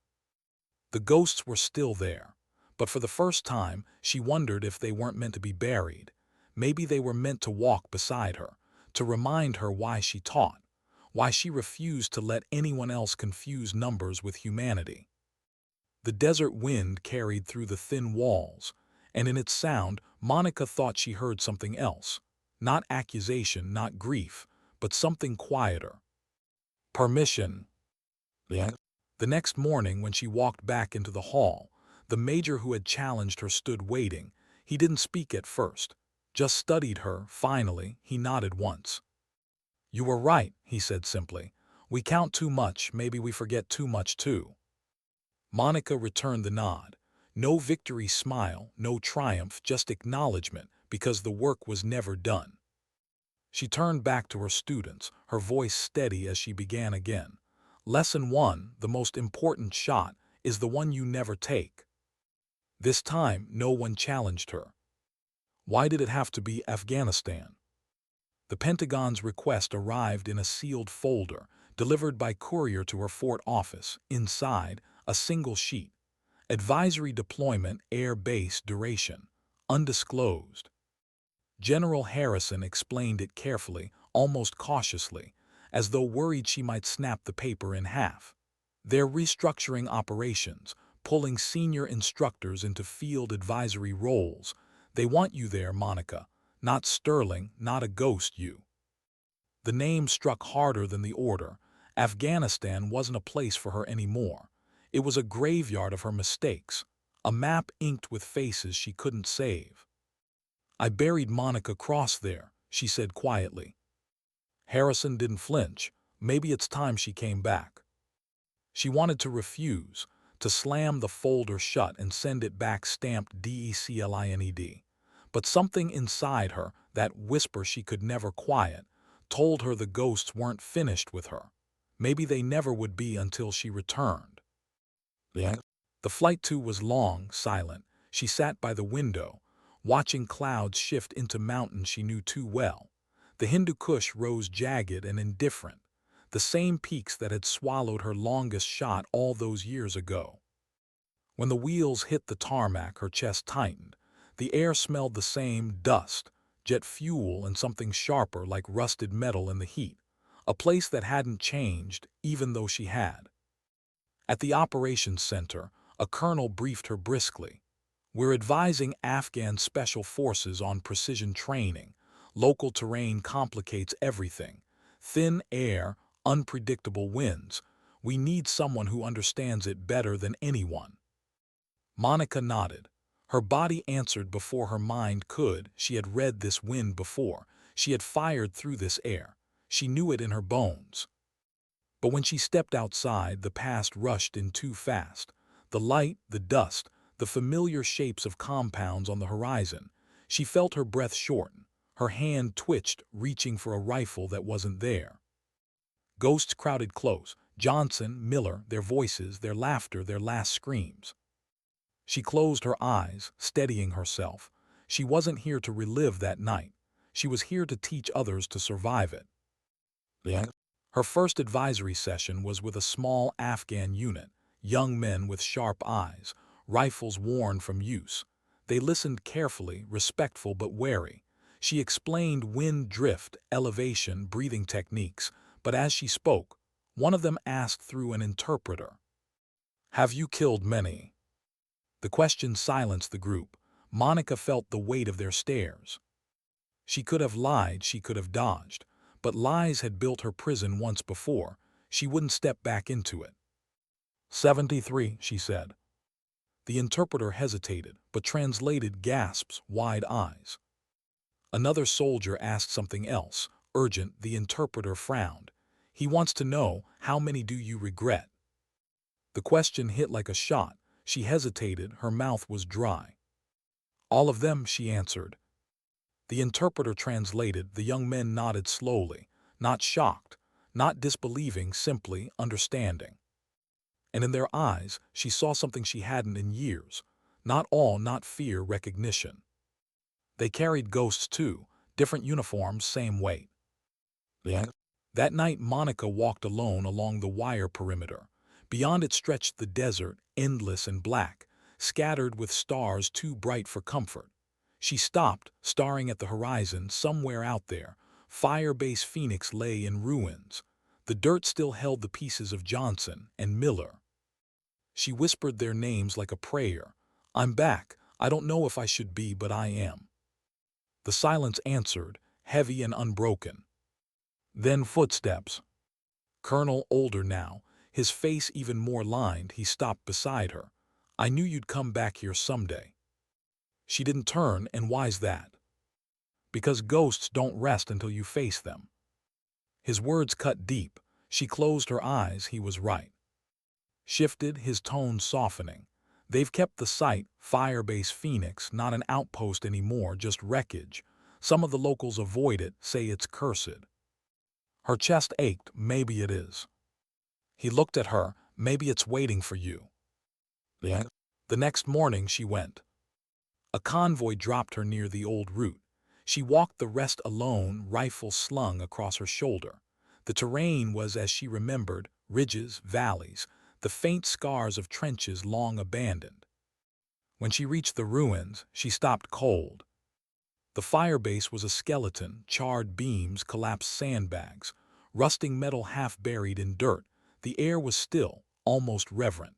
The ghosts were still there, but for the first time, she wondered if they weren't meant to be buried. Maybe they were meant to walk beside her, to remind her why she taught, why she refused to let anyone else confuse numbers with humanity. The desert wind carried through the thin walls, and in its sound, Monica thought she heard something else. Not accusation, not grief, but something quieter. Permission. Yeah. The next morning, when she walked back into the hall, the major who had challenged her stood waiting. He didn't speak at first, just studied her. Finally, he nodded once. "You were right," he said simply. "We count too much, maybe we forget too much too." Monica returned the nod. No victory smile, no triumph, just acknowledgement, because the work was never done. She turned back to her students, her voice steady as she began again. "Lesson 1, the most important shot, is the one you never take." This time, no one challenged her. Why did it have to be Afghanistan? The Pentagon's request arrived in a sealed folder, delivered by courier to her fort office. Inside, a single sheet. Advisory deployment, air base, duration. Undisclosed. General Harrison explained it carefully, almost cautiously, as though worried she might snap the paper in half. "They're restructuring operations, pulling senior instructors into field advisory roles. They want you there, Monica. Not Sterling, not a ghost you. The name struck harder than the order. Afghanistan wasn't a place for her anymore. It was a graveyard of her mistakes, a map inked with faces she couldn't save. I buried Monica Cross there, she said quietly. Harrison didn't flinch. Maybe it's time she came back. She wanted to refuse, to slam the folder shut and send it back stamped DECLINED. But something inside her, that whisper she could never quiet, told her the ghosts weren't finished with her. Maybe they never would be until she returned. The flight too was long, silent. She sat by the window, watching clouds shift into mountains she knew too well. The Hindu Kush rose jagged and indifferent, the same peaks that had swallowed her longest shot all those years ago. When the wheels hit the tarmac, her chest tightened. The air smelled the same: dust, jet fuel, and something sharper like rusted metal in the heat. A place that hadn't changed, even though she had. At the operations center, a colonel briefed her briskly. "We're advising Afghan special forces on precision training. Local terrain complicates everything. Thin air, unpredictable winds. We need someone who understands it better than anyone." Monica nodded. Her body answered before her mind could. She had read this wind before. She had fired through this air. She knew it in her bones. But when she stepped outside, the past rushed in too fast. The light, the dust, the familiar shapes of compounds on the horizon. She felt her breath shorten. Her hand twitched, reaching for a rifle that wasn't there. Ghosts crowded close. Johnson, Miller, their voices, their laughter, their last screams. She closed her eyes, steadying herself. She wasn't here to relive that night. She was here to teach others to survive it. Her first advisory session was with a small Afghan unit, young men with sharp eyes, rifles worn from use. They listened carefully, respectful but wary. She explained wind drift, elevation, breathing techniques, but as she spoke, one of them asked through an interpreter, "Have you killed many?" The question silenced the group. Monica felt the weight of their stares. She could have lied, she could have dodged, but lies had built her prison once before. She wouldn't step back into it. 73, she said. The interpreter hesitated, but translated gasps, wide eyes. Another soldier asked something else, urgent. The interpreter frowned. He wants to know, how many do you regret? The question hit like a shot. She hesitated, her mouth was dry. All of them, she answered. The interpreter translated. The young men nodded slowly, not shocked, not disbelieving, simply understanding. And in their eyes, she saw something she hadn't in years. Not awe, not fear, recognition. They carried ghosts too, different uniforms, same weight. That night, Monica walked alone along the wire perimeter. Beyond it stretched the desert, endless and black, scattered with stars too bright for comfort. She stopped, staring at the horizon. Somewhere out there, Firebase Phoenix lay in ruins. The dirt still held the pieces of Johnson and Miller. She whispered their names like a prayer. "I'm back. I don't know if I should be, but I am." The silence answered, heavy and unbroken. Then footsteps. Colonel, older now, his face even more lined, he stopped beside her. "I knew you'd come back here someday." She didn't turn, and why's that? Because ghosts don't rest until you face them. His words cut deep. She closed her eyes. He was right. Shifted, his tone softening. "They've kept the site, Firebase Phoenix, not an outpost anymore, just wreckage. Some of the locals avoid it, say it's cursed." Her chest ached. "Maybe it is." He looked at her. "Maybe it's waiting for you." The next morning she went. A convoy dropped her near the old route. She walked the rest alone, rifle slung across her shoulder. The terrain was as she remembered, ridges, valleys, the faint scars of trenches long abandoned. When she reached the ruins, she stopped cold. The firebase was a skeleton, charred beams, collapsed sandbags, rusting metal half buried in dirt. The air was still, almost reverent.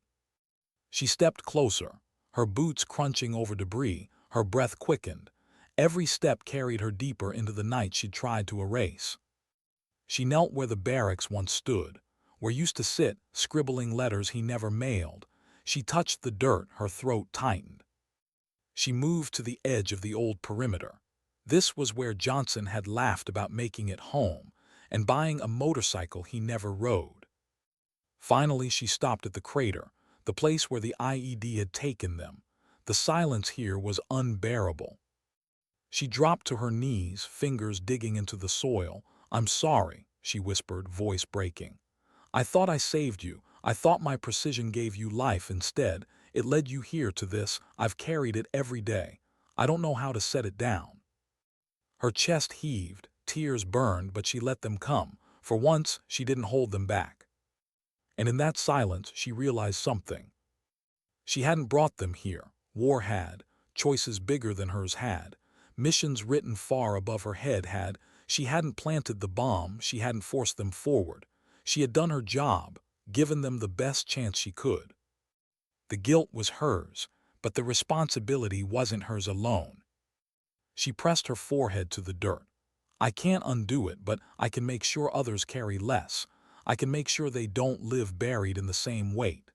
She stepped closer, her boots crunching over debris, her breath quickened. Every step carried her deeper into the night she'd tried to erase. She knelt where the barracks once stood, where used to sit, scribbling letters he never mailed. She touched the dirt, her throat tightened. She moved to the edge of the old perimeter. This was where Johnson had laughed about making it home and buying a motorcycle he never rode. Finally, she stopped at the crater, the place where the IED had taken them. The silence here was unbearable. She dropped to her knees, fingers digging into the soil. "I'm sorry," she whispered, voice breaking. "I thought I saved you. I thought my precision gave you life. Instead, it led you here to this. I've carried it every day. I don't know how to set it down." Her chest heaved, tears burned, but she let them come. For once, she didn't hold them back. And in that silence, she realized something. She hadn't brought them here. War had. Choices bigger than hers had. Missions written far above her head had. She hadn't planted the bomb. She hadn't forced them forward. She had done her job, given them the best chance she could. The guilt was hers, but the responsibility wasn't hers alone. She pressed her forehead to the dirt. "I can't undo it, but I can make sure others carry less. I can make sure they don't live buried in the same weight."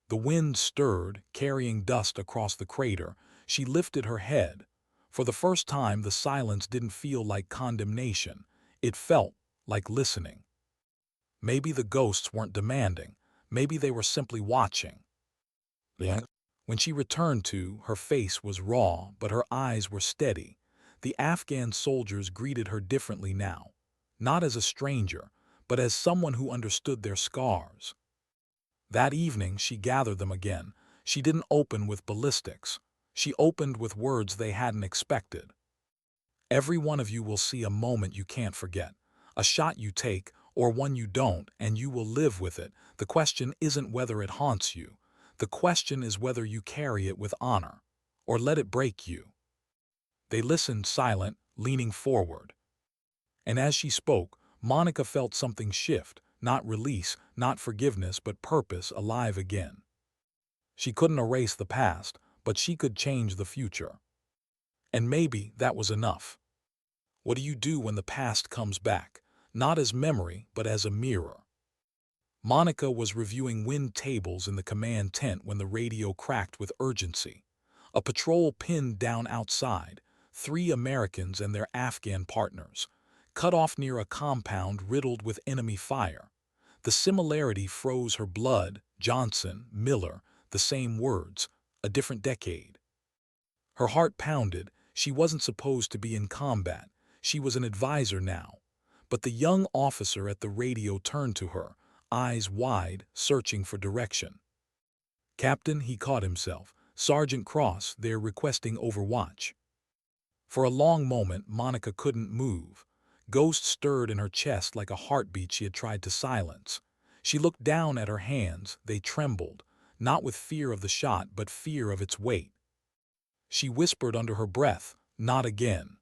The wind stirred, carrying dust across the crater. She lifted her head. For the first time, the silence didn't feel like condemnation. It felt like listening. Maybe the ghosts weren't demanding. Maybe they were simply watching. Yeah. When she returned to, her face was raw, but her eyes were steady. The Afghan soldiers greeted her differently now. Not as a stranger, but as someone who understood their scars. That evening, she gathered them again. She didn't open with ballistics. She opened with words they hadn't expected. "Every one of you will see a moment you can't forget. A shot you take, or one you don't, and you will live with it. The question isn't whether it haunts you. The question is whether you carry it with honor, or let it break you." They listened silent, leaning forward. And as she spoke, Monica felt something shift, not release, not forgiveness, but purpose alive again. She couldn't erase the past, but she could change the future. And maybe that was enough. What do you do when the past comes back? Not as memory, but as a mirror. Monica was reviewing wind tables in the command tent when the radio cracked with urgency. A patrol pinned down outside, 3 Americans and their Afghan partners, cut off near a compound riddled with enemy fire. The similarity froze her blood. Johnson, Miller, the same words, a different decade. Her heart pounded. She wasn't supposed to be in combat. She was an advisor now. But the young officer at the radio turned to her, eyes wide, searching for direction. "Captain," he caught himself. "Sergeant Cross, they're requesting overwatch." For a long moment, Monica couldn't move. Ghosts stirred in her chest like a heartbeat she had tried to silence. She looked down at her hands. They trembled, not with fear of the shot, but fear of its weight. She whispered under her breath, "Not again."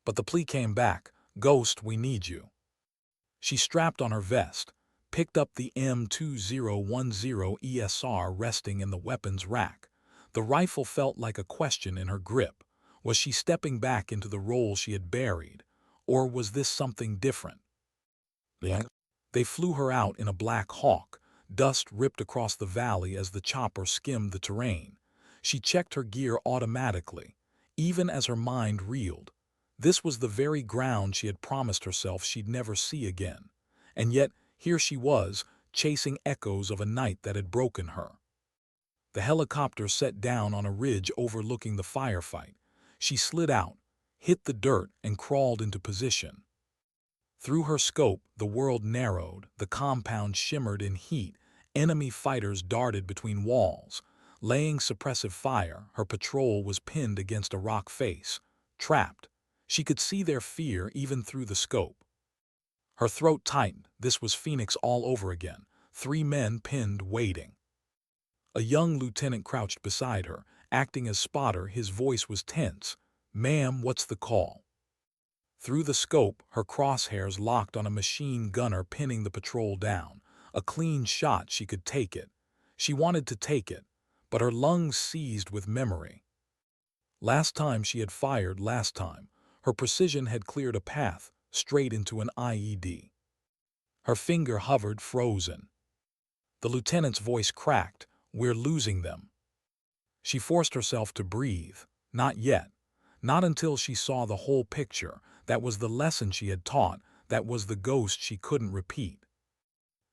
But the plea came back, "Ghost, we need you." She strapped on her vest, picked up the M2010 ESR resting in the weapons rack. The rifle felt like a question in her grip. Was she stepping back into the role she had buried, or was this something different? Yeah. They flew her out in a Black Hawk. Dust ripped across the valley as the chopper skimmed the terrain. She checked her gear automatically, even as her mind reeled. This was the very ground she had promised herself she'd never see again. And yet, here she was, chasing echoes of a night that had broken her. The helicopter set down on a ridge overlooking the firefight. She slid out, hit the dirt, and crawled into position. Through her scope, the world narrowed, the compound shimmered in heat, enemy fighters darted between walls. Laying suppressive fire, her patrol was pinned against a rock face. Trapped. She could see their fear even through the scope. Her throat tightened. This was Phoenix all over again. 3 men pinned, waiting. A young lieutenant crouched beside her, acting as spotter. His voice was tense. "Ma'am, what's the call?" Through the scope, her crosshairs locked on a machine gunner pinning the patrol down. A clean shot, she could take it. She wanted to take it, but her lungs seized with memory. Last time she had fired, last time, her precision had cleared a path straight into an IED. Her finger hovered, frozen. The lieutenant's voice cracked. "We're losing them." She forced herself to breathe. Not yet. Not until she saw the whole picture. That was the lesson she had taught. That was the ghost she couldn't repeat.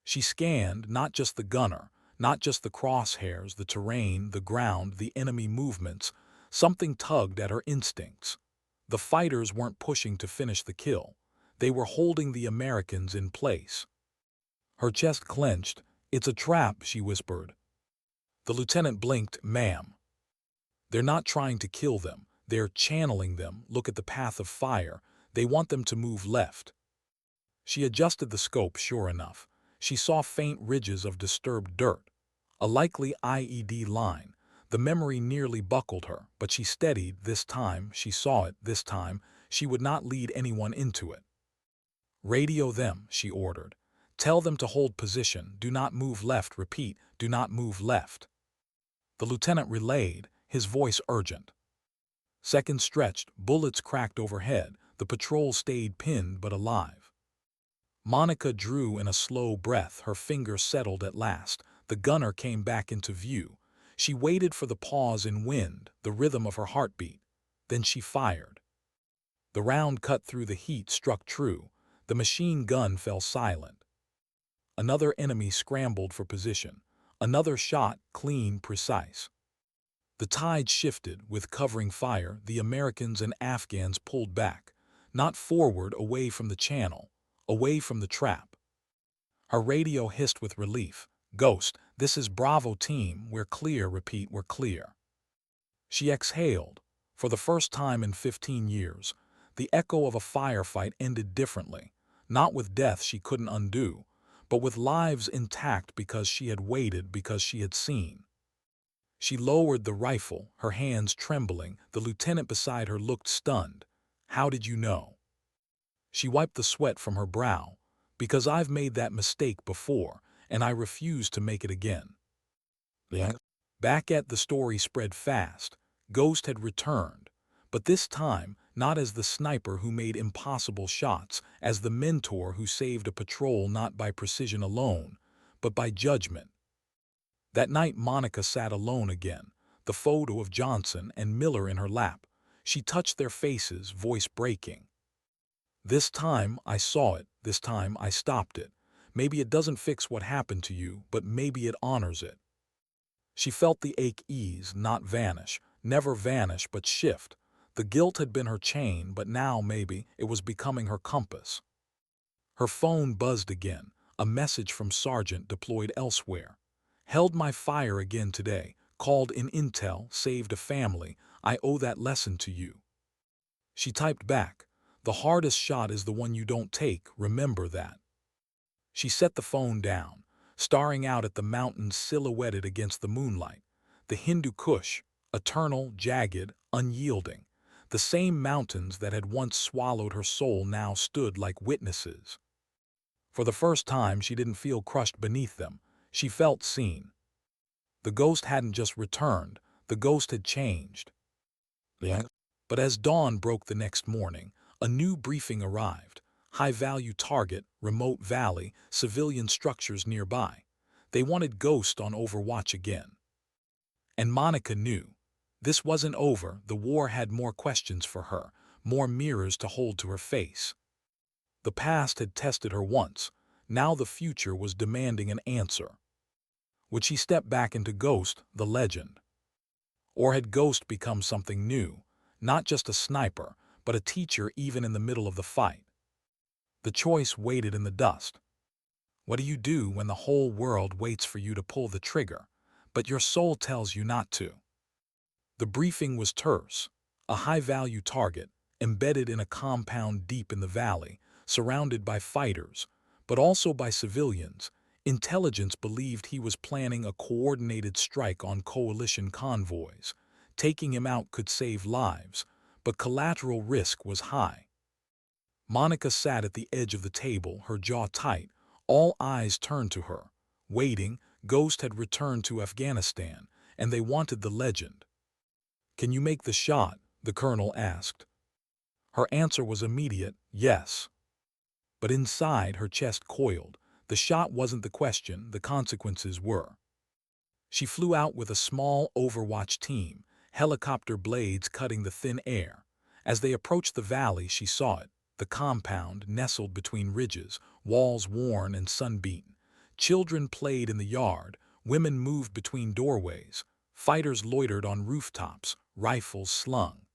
She scanned not just the gunner, not just the crosshairs, the terrain, the ground, the enemy movements. Something tugged at her instincts. The fighters weren't pushing to finish the kill. They were holding the Americans in place. Her chest clenched. "It's a trap," she whispered. The lieutenant blinked. "Ma'am. They're not trying to kill them. They're channeling them. Look at the path of fire. They want them to move left." She adjusted the scope. Sure enough, she saw faint ridges of disturbed dirt. A likely IED line. The memory nearly buckled her, but she steadied. This time she saw it. This time she would not lead anyone into it. "Radio them," she ordered. "Tell them to hold position. Do not move left. Repeat, do not move left." The lieutenant relayed, his voice urgent. Seconds stretched, bullets cracked overhead. The patrol stayed pinned but alive. Monica drew in a slow breath. Her finger settled at last. The gunner came back into view. She waited for the pause in wind, the rhythm of her heartbeat. Then she fired. The round cut through the heat, struck true. The machine gun fell silent. Another enemy scrambled for position. Another shot, clean, precise. The tide shifted. With covering fire, the Americans and Afghans pulled back. Not forward, away from the channel. Away from the trap. Her radio hissed with relief. "Ghost, this is Bravo team. We're clear." Repeat, "We're clear." She exhaled. For the first time in 15 years, the echo of a firefight ended differently. Not with death she couldn't undo, but with lives intact because she had waited, because she had seen. She lowered the rifle, her hands trembling. The lieutenant beside her looked stunned. "How did you know?" She wiped the sweat from her brow. "Because I've made that mistake before, and I refuse to make it again." Back at the story spread fast. Ghost had returned. But this time, not as the sniper who made impossible shots, as the mentor who saved a patrol not by precision alone, but by judgment. That night Monica sat alone again, the photo of Johnson and Miller in her lap. She touched their faces, voice breaking. "This time I saw it. This time I stopped it. Maybe it doesn't fix what happened to you, but maybe it honors it." She felt the ache ease, not vanish, never vanish, but shift. The guilt had been her chain, but now maybe it was becoming her compass. Her phone buzzed again, a message from Sergeant deployed elsewhere. "Held my fire again today. Called in intel, saved a family. I owe that lesson to you." She typed back, "The hardest shot is the one you don't take. Remember that." She set the phone down, staring out at the mountains silhouetted against the moonlight. The Hindu Kush, eternal, jagged, unyielding. The same mountains that had once swallowed her soul now stood like witnesses. For the first time she didn't feel crushed beneath them. She felt seen. The ghost hadn't just returned, the ghost had changed. But as dawn broke the next morning, a new briefing arrived. High-value target, remote valley, civilian structures nearby. They wanted Ghost on Overwatch again. And Monica knew. This wasn't over. The war had more questions for her, more mirrors to hold to her face. The past had tested her once. Now the future was demanding an answer. Would she step back into Ghost, the legend? Or had Ghost become something new? Not just a sniper, but a teacher even in the middle of the fight. The choice waited in the dust. What do you do when the whole world waits for you to pull the trigger, but your soul tells you not to? The briefing was terse. A high-value target, embedded in a compound deep in the valley, surrounded by fighters, but also by civilians. Intelligence believed he was planning a coordinated strike on coalition convoys. Taking him out could save lives, but collateral risk was high. Monica sat at the edge of the table, her jaw tight, all eyes turned to her, waiting. Ghost had returned to Afghanistan, and they wanted the legend. "Can you make the shot?" the colonel asked. Her answer was immediate, yes. But inside, her chest coiled. The shot wasn't the question, the consequences were. She flew out with a small Overwatch team, helicopter blades cutting the thin air. As they approached the valley, she saw it, the compound nestled between ridges, walls worn and sun-beaten. Children played in the yard, women moved between doorways, fighters loitered on rooftops, rifles slung.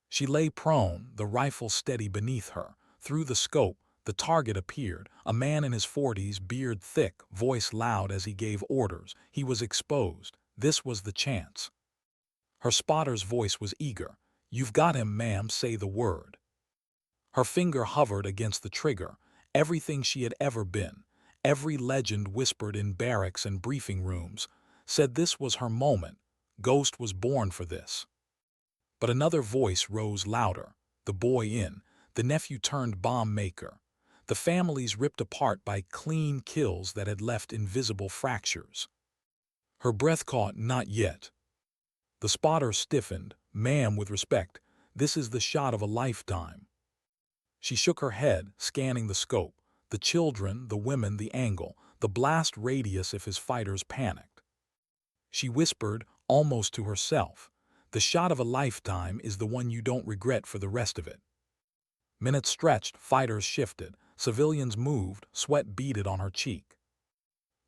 She lay prone, the rifle steady beneath her. Through the scope, the target appeared, a man in his 40s, beard thick, voice loud as he gave orders. He was exposed. This was the chance. Her spotter's voice was eager. "You've got him, ma'am, say the word." Her finger hovered against the trigger. Everything she had ever been, every legend whispered in barracks and briefing rooms, said this was her moment. Ghost was born for this. But another voice rose louder. The boy in, the nephew turned bomb maker. The families ripped apart by clean kills that had left invisible fractures. Her breath caught, "Not yet." The spotter stiffened. "Ma'am, with respect, this is the shot of a lifetime." She shook her head, scanning the scope. The children, the women, the angle, the blast radius if his fighters panicked. She whispered, almost to herself, "The shot of a lifetime is the one you don't regret for the rest of it." Minutes stretched, fighters shifted, civilians moved, sweat beaded on her cheek.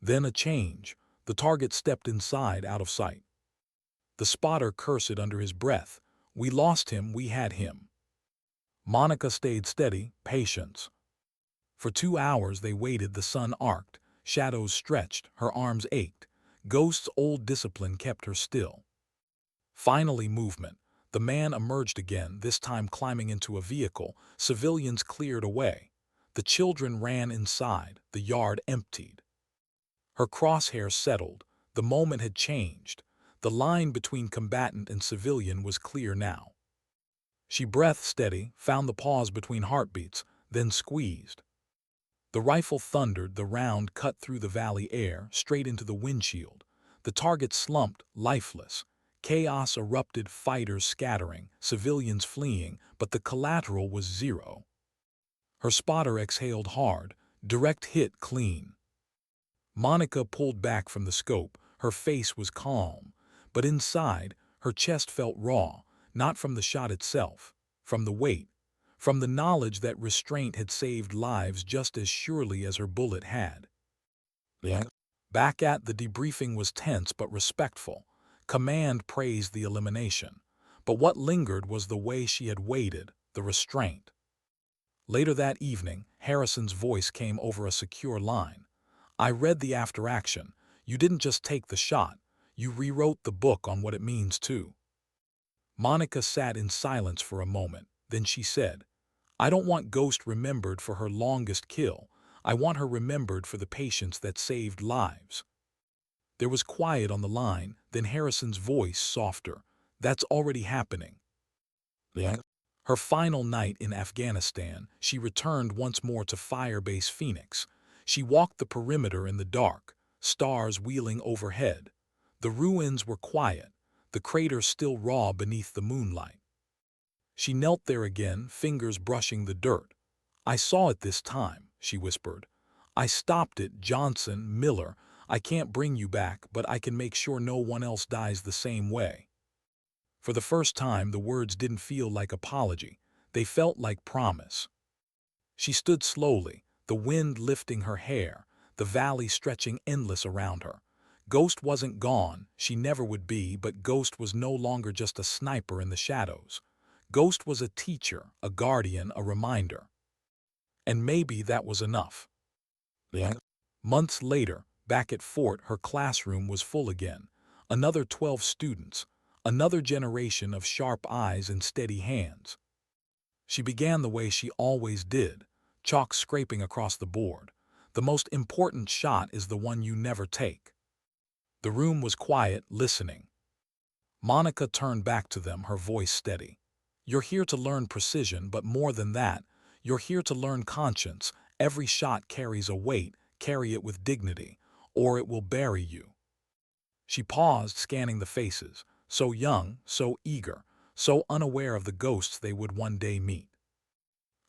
Then a change. The target stepped inside, out of sight. The spotter cursed under his breath. "We lost him, we had him." Monica stayed steady, patience. For 2 hours they waited, the sun arced, shadows stretched, her arms ached. Ghost's old discipline kept her still. Finally, movement. The man emerged again, this time climbing into a vehicle. Civilians cleared away. The children ran inside, the yard emptied. Her crosshairs settled. The moment had changed. The line between combatant and civilian was clear now. She breathed steady, found the pause between heartbeats, then squeezed. The rifle thundered, the round cut through the valley air, straight into the windshield. The target slumped, lifeless. Chaos erupted, fighters scattering, civilians fleeing, but the collateral was zero. Her spotter exhaled hard, direct hit, clean. Monica pulled back from the scope. Her face was calm, but inside, her chest felt raw, not from the shot itself, from the weight, from the knowledge that restraint had saved lives just as surely as her bullet had. Yeah. Back at the debriefing was tense but respectful. Command praised the elimination, but what lingered was the way she had waited, the restraint. Later that evening, Harrison's voice came over a secure line. "I read the after-action. You didn't just take the shot. You rewrote the book on what it means, too." Monica sat in silence for a moment. Then she said, "I don't want Ghost remembered for her longest kill. I want her remembered for the patience that saved lives." There was quiet on the line, then Harrison's voice softer. "That's already happening." Yeah. Her final night in Afghanistan, she returned once more to Firebase Phoenix. She walked the perimeter in the dark, stars wheeling overhead. The ruins were quiet, the crater still raw beneath the moonlight. She knelt there again, fingers brushing the dirt. "I saw it this time," she whispered. "I stopped it, Johnson, Miller. I can't bring you back, but I can make sure no one else dies the same way." For the first time, the words didn't feel like apology. They felt like promise. She stood slowly, the wind lifting her hair, the valley stretching endless around her. Ghost wasn't gone, she never would be, but Ghost was no longer just a sniper in the shadows. Ghost was a teacher, a guardian, a reminder. And maybe that was enough. Yeah. Months later, back at Fort, her classroom was full again. Another 12 students, another generation of sharp eyes and steady hands. She began the way she always did, chalk scraping across the board. "The most important shot is the one you never take." The room was quiet, listening. Monica turned back to them, her voice steady. "You're here to learn precision, but more than that, you're here to learn conscience. Every shot carries a weight, carry it with dignity. or it will bury you. She paused, scanning the faces, so young, so eager, so unaware of the ghosts they would one day meet.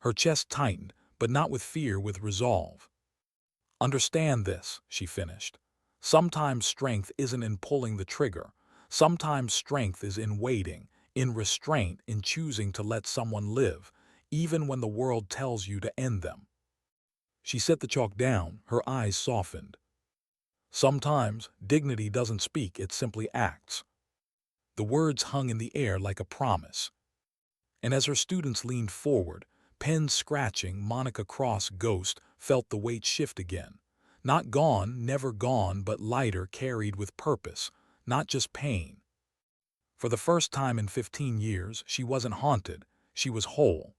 Her chest tightened, but not with fear, with resolve. Understand this, she finished. Sometimes strength isn't in pulling the trigger. Sometimes strength is in waiting, in restraint, in choosing to let someone live, even when the world tells you to end them. She set the chalk down, her eyes softened. Sometimes dignity doesn't speak, it simply acts. The words hung in the air like a promise. And as her students leaned forward, pens scratching Monica Cross ghost, felt the weight shift again. Not gone, never gone, but lighter, carried with purpose, not just pain. For the first time in 15 years, she wasn't haunted, she was whole.